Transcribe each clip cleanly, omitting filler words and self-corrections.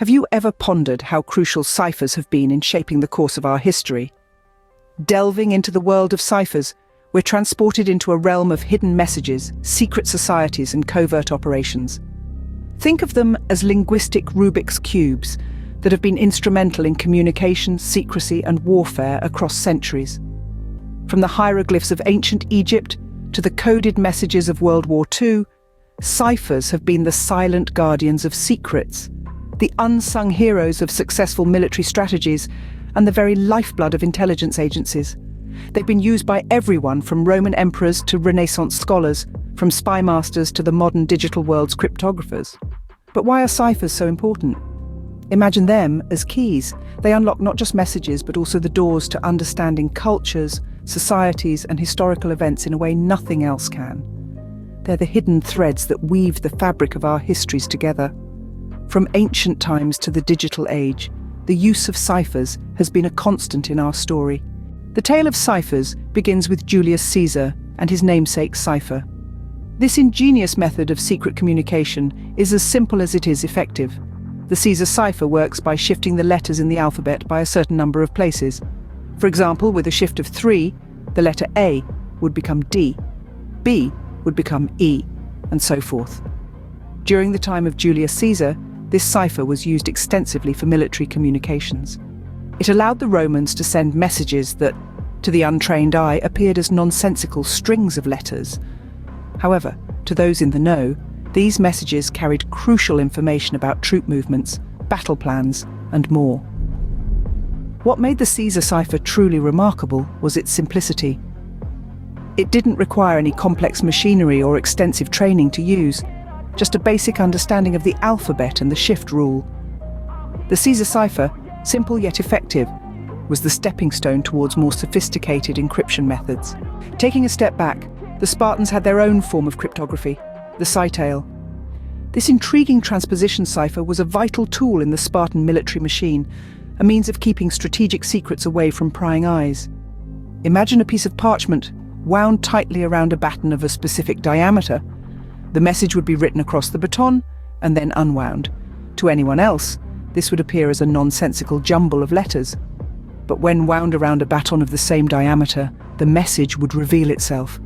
Have you ever pondered how crucial ciphers have been in shaping the course of our history? Delving into the world of ciphers, we're transported into a realm of hidden messages, secret societies, and covert operations. Think of them as linguistic Rubik's cubes that have been instrumental in communication, secrecy, and warfare across centuries. From the hieroglyphs of ancient Egypt to the coded messages of World War II, ciphers have been the silent guardians of secrets, the unsung heroes of successful military strategies, and the very lifeblood of intelligence agencies. They've been used by everyone from Roman emperors to Renaissance scholars, from spy masters to the modern digital world's cryptographers. But why are ciphers so important? Imagine them as keys. They unlock not just messages, but also the doors to understanding cultures, societies, and historical events in a way nothing else can. They're the hidden threads that weave the fabric of our histories together. From ancient times to the digital age, the use of ciphers has been a constant in our story. The tale of ciphers begins with Julius Caesar and his namesake cipher. This ingenious method of secret communication is as simple as it is effective. The Caesar cipher works by shifting the letters in the alphabet by a certain number of places. For example, with a shift of 3, the letter A would become D, B would become E, and so forth. During the time of Julius Caesar, this cipher was used extensively for military communications. It allowed the Romans to send messages that, to the untrained eye, appeared as nonsensical strings of letters. However, to those in the know, these messages carried crucial information about troop movements, battle plans, and more. What made the Caesar cipher truly remarkable was its simplicity. It didn't require any complex machinery or extensive training to use, just a basic understanding of the alphabet and the shift rule. The Caesar cipher, simple yet effective, was the stepping stone towards more sophisticated encryption methods. Taking a step back, the Spartans had their own form of cryptography, the cytale. This intriguing transposition cipher was a vital tool in the Spartan military machine, a means of keeping strategic secrets away from prying eyes. Imagine a piece of parchment wound tightly around a baton of a specific diameter. The message would be written across the baton and then unwound. To anyone else, this would appear as a nonsensical jumble of letters. But when wound around a baton of the same diameter, the message would reveal itself.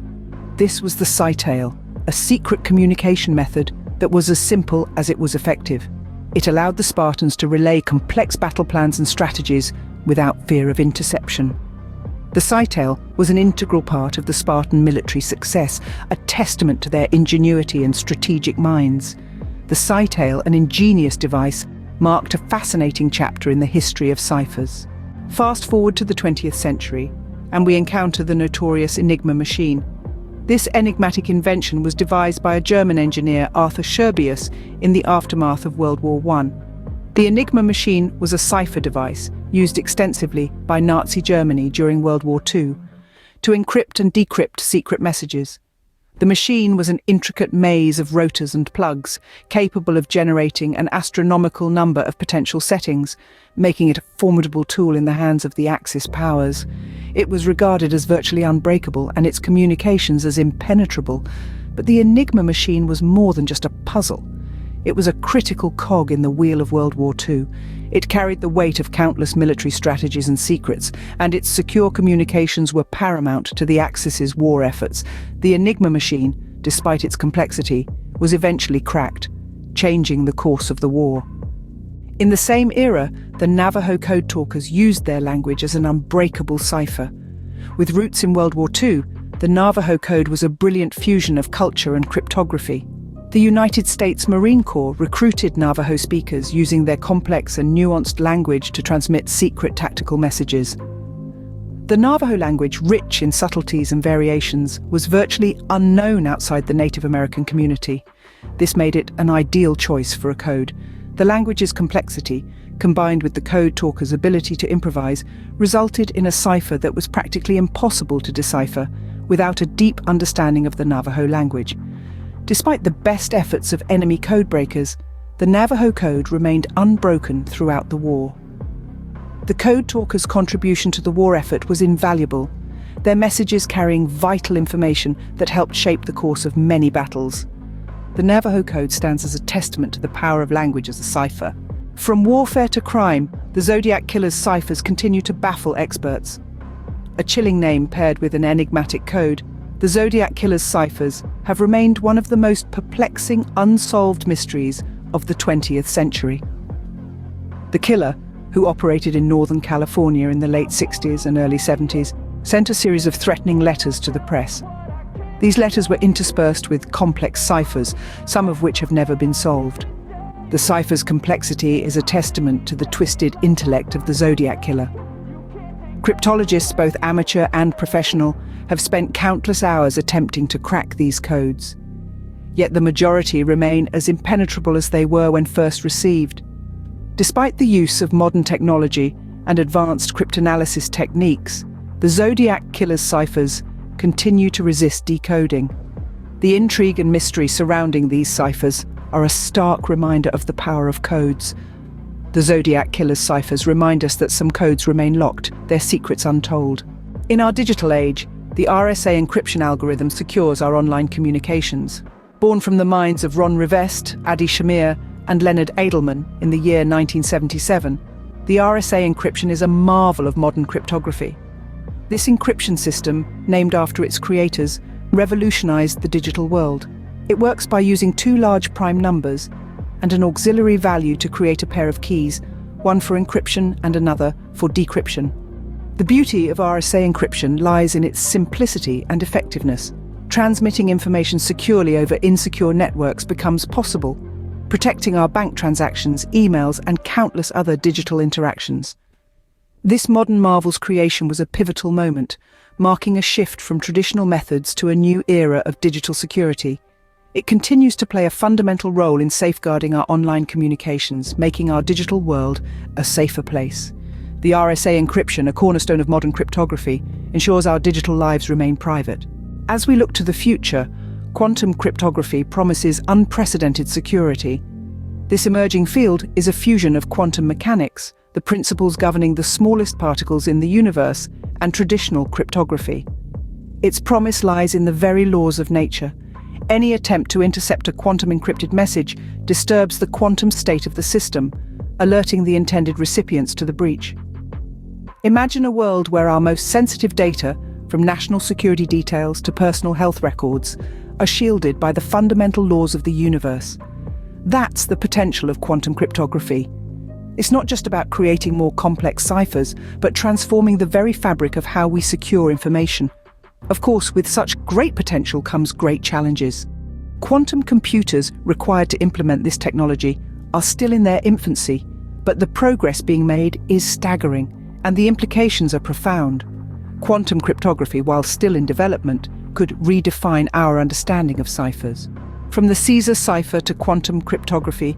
This was the cytale, a secret communication method that was as simple as it was effective. It allowed the Spartans to relay complex battle plans and strategies without fear of interception. The cytale was an integral part of the Spartan military success, a testament to their ingenuity and strategic minds. The cytale, an ingenious device, marked a fascinating chapter in the history of ciphers. Fast forward to the 20th century, and we encounter the notorious Enigma machine. This enigmatic invention was devised by a German engineer, Arthur Scherbius, in the aftermath of World War I. The Enigma machine was a cipher device used extensively by Nazi Germany during World War II to encrypt and decrypt secret messages. The machine was an intricate maze of rotors and plugs, capable of generating an astronomical number of potential settings, making it a formidable tool in the hands of the Axis powers. It was regarded as virtually unbreakable and its communications as impenetrable. But the Enigma machine was more than just a puzzle. It was a critical cog in the wheel of World War II. It carried the weight of countless military strategies and secrets, and its secure communications were paramount to the Axis's war efforts. The Enigma machine, despite its complexity, was eventually cracked, changing the course of the war. In the same era, the Navajo code talkers used their language as an unbreakable cipher. With roots in World War II, the Navajo code was a brilliant fusion of culture and cryptography. The United States Marine Corps recruited Navajo speakers using their complex and nuanced language to transmit secret tactical messages. The Navajo language, rich in subtleties and variations, was virtually unknown outside the Native American community. This made it an ideal choice for a code. The language's complexity, combined with the code talker's ability to improvise, resulted in a cipher that was practically impossible to decipher without a deep understanding of the Navajo language. Despite the best efforts of enemy codebreakers, the Navajo code remained unbroken throughout the war. The code talkers' contribution to the war effort was invaluable, their messages carrying vital information that helped shape the course of many battles. The Navajo code stands as a testament to the power of language as a cipher. From warfare to crime, the Zodiac Killer's ciphers continue to baffle experts. A chilling name paired with an enigmatic code, the Zodiac Killer's ciphers have remained one of the most perplexing, unsolved mysteries of the 20th century. The killer, who operated in Northern California in the late 60s and early 70s, sent a series of threatening letters to the press. These letters were interspersed with complex ciphers, some of which have never been solved. The cipher's complexity is a testament to the twisted intellect of the Zodiac Killer. Cryptologists, both amateur and professional, have spent countless hours attempting to crack these codes. Yet the majority remain as impenetrable as they were when first received. Despite the use of modern technology and advanced cryptanalysis techniques, the Zodiac Killer's ciphers continue to resist decoding. The intrigue and mystery surrounding these ciphers are a stark reminder of the power of codes. The Zodiac Killer's ciphers remind us that some codes remain locked, their secrets untold. In our digital age, the RSA encryption algorithm secures our online communications. Born from the minds of Ron Rivest, Adi Shamir, and Leonard Edelman in the year 1977, the RSA encryption is a marvel of modern cryptography. This encryption system, named after its creators, revolutionized the digital world. It works by using two large prime numbers and an auxiliary value to create a pair of keys, one for encryption and another for decryption. The beauty of RSA encryption lies in its simplicity and effectiveness. Transmitting information securely over insecure networks becomes possible, protecting our bank transactions, emails, and countless other digital interactions. This modern marvel's creation was a pivotal moment, marking a shift from traditional methods to a new era of digital security. It continues to play a fundamental role in safeguarding our online communications, making our digital world a safer place. The RSA encryption, a cornerstone of modern cryptography, ensures our digital lives remain private. As we look to the future, quantum cryptography promises unprecedented security. This emerging field is a fusion of quantum mechanics, the principles governing the smallest particles in the universe, and traditional cryptography. Its promise lies in the very laws of nature. Any attempt to intercept a quantum encrypted message disturbs the quantum state of the system, alerting the intended recipients to the breach. Imagine a world where our most sensitive data, from national security details to personal health records, are shielded by the fundamental laws of the universe. That's the potential of quantum cryptography. It's not just about creating more complex ciphers, but transforming the very fabric of how we secure information. Of course, with such great potential comes great challenges. Quantum computers required to implement this technology are still in their infancy, but the progress being made is staggering, and the implications are profound. Quantum cryptography, while still in development, could redefine our understanding of ciphers. From the Caesar cipher to quantum cryptography,